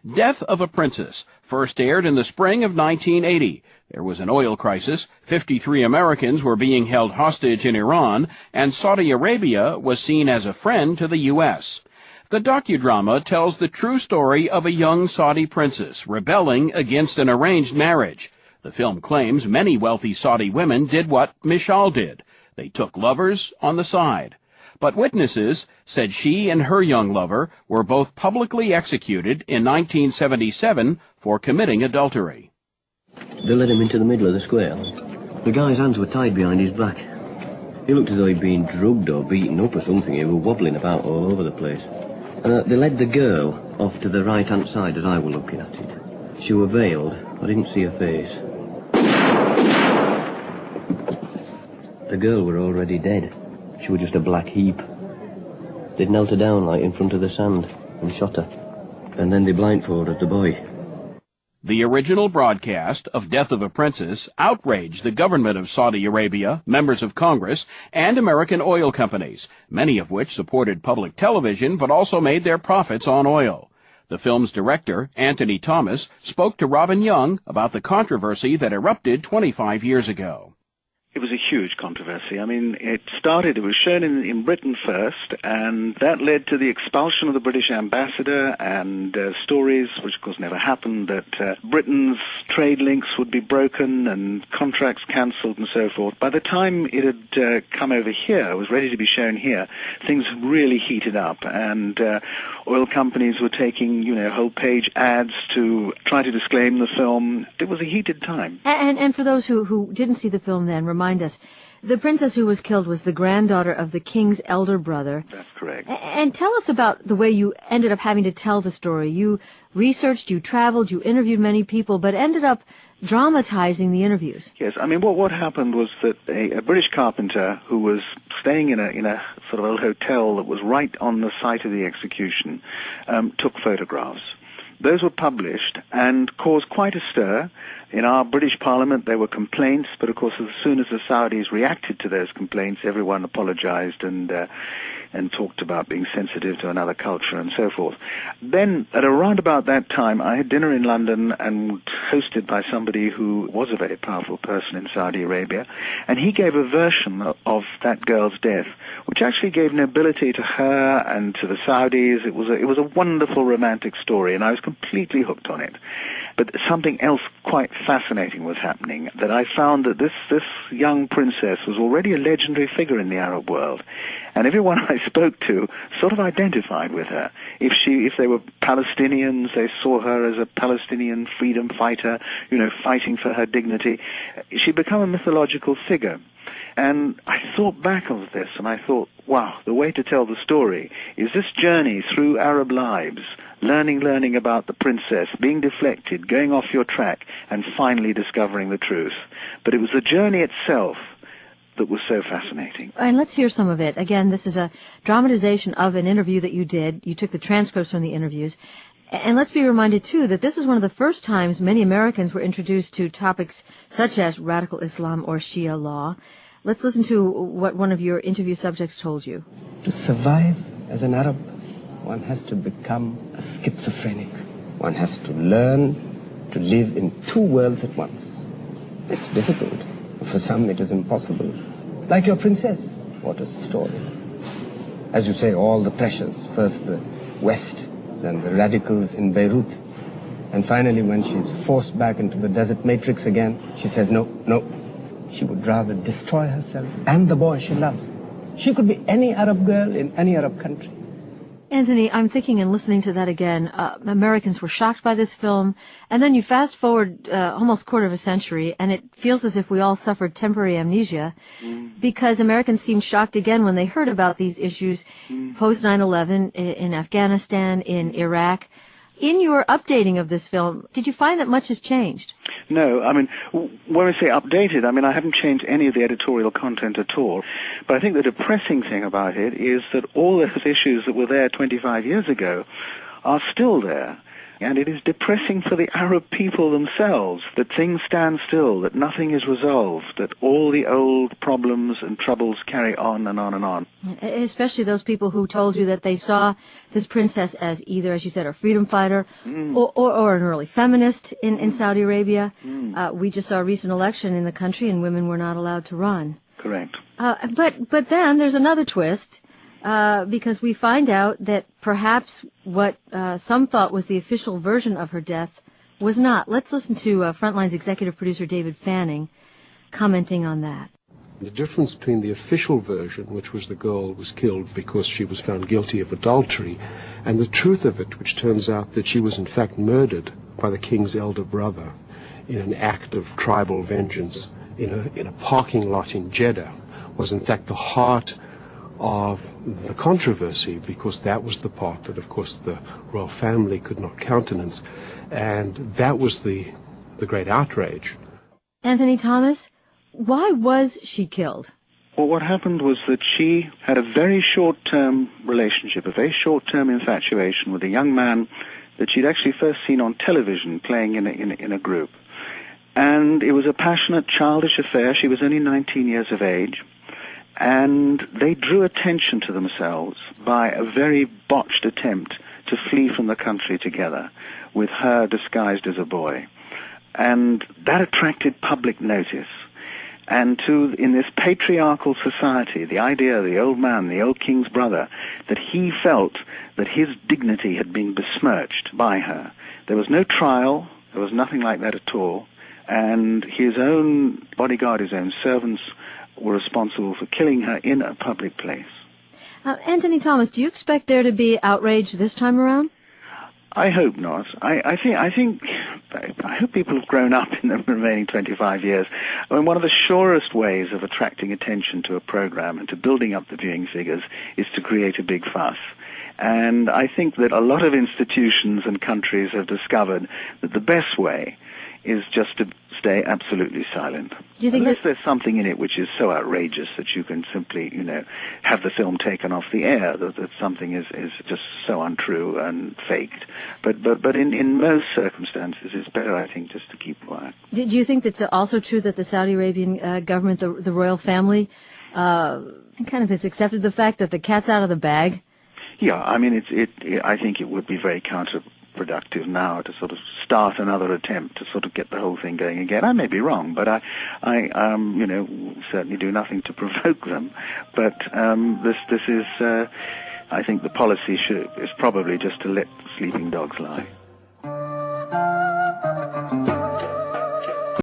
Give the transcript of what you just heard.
Death of a Princess first aired in the spring of 1980. There was an oil crisis, 53 Americans were being held hostage in Iran, and Saudi Arabia was seen as a friend to the U.S. The docudrama tells the true story of a young Saudi princess rebelling against an arranged marriage. The film claims many wealthy Saudi women did what Misha'al did. They took lovers on the side. But witnesses said she and her young lover were both publicly executed in 1977 for committing adultery. They led him into the middle of the square. The guy's hands were tied behind his back. He looked as though he'd been drugged or beaten up or something. He was wobbling about all over the place. They led the girl off to the right-hand side as I were looking at it. She was veiled. I didn't see her face. The girl were already dead. She was just a black heap. They'd knelt her down like in front of the sand and shot her. And then they blindfolded the boy. The original broadcast of Death of a Princess outraged the government of Saudi Arabia, members of Congress, and American oil companies, many of which supported public television but also made their profits on oil. The film's director, Anthony Thomas, spoke to Robin Young about the controversy that erupted 25 years ago. It was a huge controversy. I mean, it was shown in Britain first, and that led to the expulsion of the British ambassador and stories, which of course never happened, that Britain's trade links would be broken and contracts cancelled and so forth. By the time it had come over here, it was ready to be shown here, things really heated up, and oil companies were taking, whole-page ads to try to disclaim the film. It was a heated time. And for those who didn't see the film then, remind us, the princess who was killed was the granddaughter of the king's elder brother. That's correct. And tell us about the way you ended up having to tell the story. You researched, you traveled, you interviewed many people, but ended up dramatizing the interviews. Yes, I mean, what happened was that a British carpenter who was staying in a sort of a hotel that was right on the site of the execution took photographs. Those were published and caused quite a stir. In our British Parliament, there were complaints, but of course, as soon as the Saudis reacted to those complaints, everyone apologized and talked about being sensitive to another culture and so forth. Then, at around about that time, I had dinner in London and hosted by somebody who was a very powerful person in Saudi Arabia, and he gave a version of that girl's death, which actually gave nobility to her and to the Saudis. It was a wonderful romantic story, and I was completely hooked on it. But something else quite fascinating was happening, that I found that this young princess was already a legendary figure in the Arab world, and everyone I spoke to sort of identified with her. If they were Palestinians, they saw her as a Palestinian freedom fighter, fighting for her dignity. She'd become a mythological figure. And I thought back on this, and I thought, wow, the way to tell the story is this journey through Arab lives, learning about the princess, being deflected, going off your track, and finally discovering the truth. But it was the journey itself that was so fascinating. And let's hear some of it. Again, this is a dramatization of an interview that you did. You took the transcripts from the interviews. And let's be reminded, too, that this is one of the first times many Americans were introduced to topics such as radical Islam or Shia law. Let's listen to what one of your interview subjects told you. To survive as an Arab, one has to become a schizophrenic. One has to learn to live in two worlds at once. It's difficult. For some, it is impossible. Like your princess. What a story. As you say, all the pressures. First the West, then the radicals in Beirut. And finally, when she's forced back into the desert matrix again, she says, no. She would rather destroy herself and the boy she loves. She could be any Arab girl in any Arab country. Anthony, I'm thinking and listening to that again, Americans were shocked by this film, and then you fast forward almost quarter of a century, and it feels as if we all suffered temporary amnesia, because Americans seemed shocked again when they heard about these issues post 9/11 in Afghanistan, in Iraq. In your updating of this film, did you find that much has changed? No, I mean, when I say updated, I haven't changed any of the editorial content at all. But I think the depressing thing about it is that all those issues that were there 25 years ago are still there. And it is depressing for the Arab people themselves that things stand still, that nothing is resolved, that all the old problems and troubles carry on and on and on. Especially those people who told you that they saw this princess as either, as you said, a freedom fighter or an early feminist in Saudi Arabia. We just saw a recent election in the country and women were not allowed to run. Correct. But then there's another twist. Because we find out that perhaps what some thought was the official version of her death was not. Let's listen to Frontline's executive producer David Fanning commenting on that. The difference between the official version, which was the girl was killed because she was found guilty of adultery, and the truth of it, which turns out that she was in fact murdered by the king's elder brother in an act of tribal vengeance in a parking lot in Jeddah, was in fact the heart of the controversy, because that was the part that, of course, the royal family could not countenance, and that was the great outrage. Anthony Thomas, why was she killed? Well, what happened was that she had a very short-term relationship, a very short-term infatuation with a young man that she'd actually first seen on television playing in a group. And it was a passionate, childish affair. She was only 19 years of age. And they drew attention to themselves by a very botched attempt to flee from the country together, with her disguised as a boy. And that attracted public notice. And in this patriarchal society, the idea of the old man, the old king's brother, that he felt that his dignity had been besmirched by her. There was no trial, there was nothing like that at all. And his own bodyguard, his own servants, were responsible for killing her in a public place. Anthony Thomas, do you expect there to be outrage this time around? I hope not. I hope people have grown up in the remaining 25 years. I mean, one of the surest ways of attracting attention to a program and to building up the viewing figures is to create a big fuss. And I think that a lot of institutions and countries have discovered that the best way is just to stay absolutely silent. Do you think Unless there's something in it which is so outrageous that you can simply, have the film taken off the air, that something is just so untrue and faked. But in most circumstances, it's better, I think, just to keep quiet. Do you think that's also true that the Saudi Arabian government, the royal family, kind of has accepted the fact that the cat's out of the bag? Yeah, I mean, I think it would be very counterproductive now to sort of start another attempt to sort of get the whole thing going again. I may be wrong, but I certainly do nothing to provoke them. But this is, I think the policy is probably just to let sleeping dogs lie.